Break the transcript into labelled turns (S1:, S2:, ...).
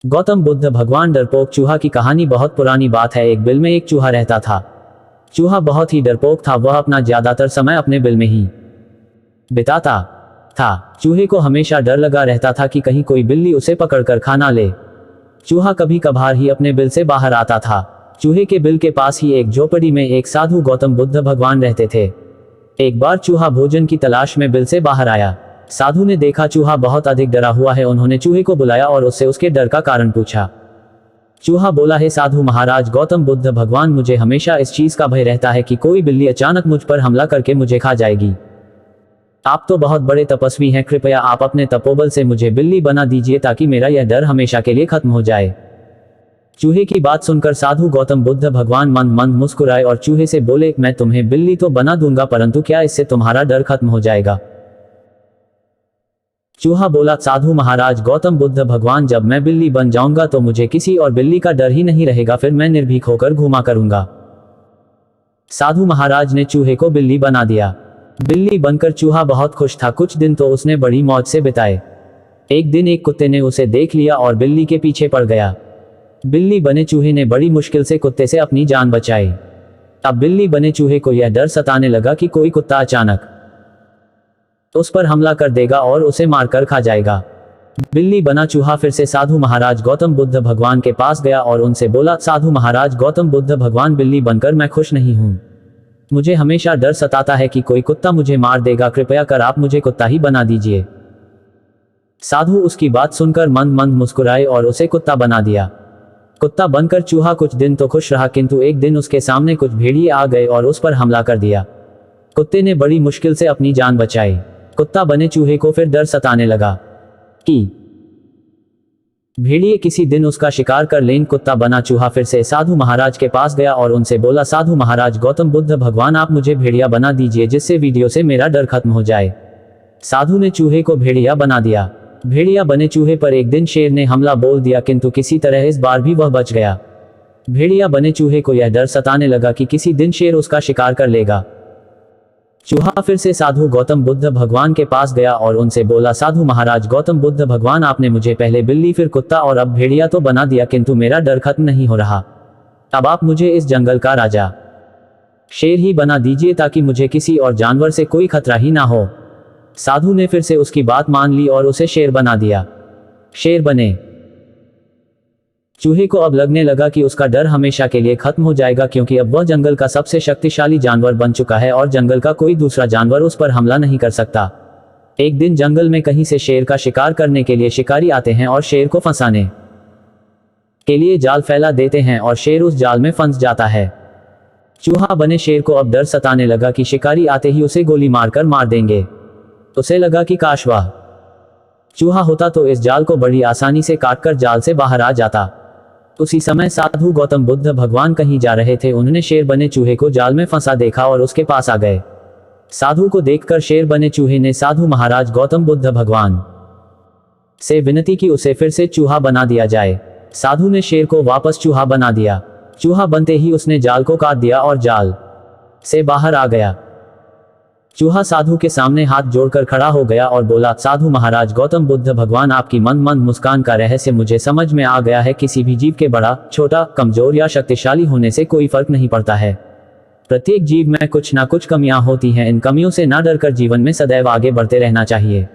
S1: गौतम बुद्ध भगवान डरपोक चूहा की कहानी बहुत पुरानी बात है। एक बिल में एक चूहा रहता था। चूहा बहुत ही डरपोक था। वह अपना ज्यादातर समय अपने बिल में ही बिताता था। चूहे को हमेशा डर लगा रहता था कि कहीं कोई बिल्ली उसे पकड़कर खा ना ले। चूहा कभी कभार ही अपने बिल से बाहर आता था। चूहे के बिल के पास ही एक झोपड़ी में एक साधु गौतम बुद्ध भगवान रहते थे। एक बार चूहा भोजन की तलाश में बिल से बाहर आया। साधु ने देखा चूहा बहुत अधिक डरा हुआ है। उन्होंने चूहे को बुलाया और उससे उसके डर का कारण पूछा। चूहा बोला, हे साधु महाराज गौतम बुद्ध भगवान, मुझे हमेशा इस चीज का भय रहता है कि कोई बिल्ली अचानक मुझ पर हमला करके मुझे खा जाएगी। आप तो बहुत बड़े तपस्वी हैं, कृपया आप अपने तपोबल से मुझे बिल्ली बना दीजिए ताकि मेरा यह डर हमेशा के लिए खत्म हो जाए। चूहे की बात सुनकर साधु गौतम बुद्ध भगवान मंद मंद मुस्कुराए और चूहे से बोले, मैं तुम्हें बिल्ली तो बना दूंगा, परंतु क्या इससे तुम्हारा डर खत्म हो जाएगा? चूहा बोला, साधु महाराज गौतम बुद्ध भगवान, जब मैं बिल्ली बन जाऊंगा तो मुझे किसी और बिल्ली का डर ही नहीं रहेगा। फिर मैं निर्भीक होकर घूमा करूंगा। साधु महाराज ने चूहे को बिल्ली बना दिया। बिल्ली बनकर चूहा बहुत खुश था। कुछ दिन तो उसने बड़ी मौज से बिताए। एक दिन एक कुत्ते ने उसे देख लिया और बिल्ली के पीछे पड़ गया। बिल्ली बने चूहे ने बड़ी मुश्किल से कुत्ते से अपनी जान बचाई। अब बिल्ली बने चूहे को यह डर सताने लगा कि कोई कुत्ता अचानक उस पर हमला कर देगा और उसे मारकर खा जाएगा। बिल्ली बना चूहा फिर से साधु महाराज गौतम बुद्ध भगवान के पास गया और उनसे बोला, साधु महाराज गौतम बुद्ध भगवान, बिल्ली बनकर मैं खुश नहीं हूं। मुझे हमेशा डर सताता है कि कोई कुत्ता मुझे मार देगा। कृपया कर आप मुझे कुत्ता ही बना दीजिए। साधु उसकी बात सुनकर मंद मंद मुस्कुराए और उसे कुत्ता बना दिया। कुत्ता बनकर चूहा कुछ दिन तो खुश रहा, किंतु एक दिन उसके सामने कुछ भेड़िए आ गए और उस पर हमला कर दिया। कुत्ते ने बड़ी मुश्किल से अपनी जान बचाई। कुत्ता बने चूहे को फिर डर सताने लगा कि भेड़िए किसी दिन उसका शिकार कर लें। कुत्ता बना चूहा फिर से साधु महाराज के पास गया और उनसे बोला, साधु महाराज गौतम बुद्ध भगवान, आप मुझे भेड़िया बना दीजिए जिससे वीडियो से मेरा डर खत्म हो जाए। साधु ने चूहे को भेड़िया बना दिया। भेड़िया बने चूहे पर एक दिन शेर ने हमला बोल दिया, किंतु किसी तरह इस बार भी वह बच गया। भेड़िया बने चूहे को यह डर सताने लगा कि किसी दिन शेर उसका शिकार कर लेगा। चूहा फिर से साधु गौतम बुद्ध भगवान के पास गया और उनसे बोला, साधु महाराज गौतम बुद्ध भगवान, आपने मुझे पहले बिल्ली फिर कुत्ता और अब भेड़िया तो बना दिया, किंतु मेरा डर खत्म नहीं हो रहा। अब आप मुझे इस जंगल का राजा शेर ही बना दीजिए ताकि मुझे किसी और जानवर से कोई खतरा ही ना हो। साधु ने फिर से उसकी बात मान ली और उसे शेर बना दिया। शेर बने चूहे को अब लगने लगा कि उसका डर हमेशा के लिए खत्म हो जाएगा, क्योंकि अब वह जंगल का सबसे शक्तिशाली जानवर बन चुका है और जंगल का कोई दूसरा जानवर उस पर हमला नहीं कर सकता। एक दिन जंगल में कहीं से शेर का शिकार करने के लिए शिकारी आते हैं और शेर को फंसाने के लिए जाल फैला देते हैं और शेर उस जाल में फंस जाता है। चूहा बने शेर को अब डर सताने लगा कि शिकारी आते ही उसे गोली मारकर मार देंगे। उसे लगा कि काश वह चूहा होता तो इस जाल को बड़ी आसानी से काटकर जाल से बाहर आ जाता। उसी समय साधु गौतम बुद्ध भगवान कहीं जा रहे थे। उन्होंने शेर बने चूहे को जाल में फंसा देखा और उसके पास आ गए। साधु को देखकर शेर बने चूहे ने साधु महाराज गौतम बुद्ध भगवान से विनती की उसे फिर से चूहा बना दिया जाए। साधु ने शेर को वापस चूहा बना दिया। चूहा बनते ही उसने जाल को काट दिया और जाल से बाहर आ गया। चूहा साधु के सामने हाथ जोड़कर खड़ा हो गया और बोला, साधु महाराज गौतम बुद्ध भगवान, आपकी मंद मंद मुस्कान का रहस्य मुझे समझ में आ गया है। किसी भी जीव के बड़ा छोटा कमजोर या शक्तिशाली होने से कोई फर्क नहीं पड़ता है। प्रत्येक जीव में कुछ ना कुछ कमियां होती हैं। इन कमियों से ना डरकर जीवन में सदैव आगे बढ़ते रहना चाहिए।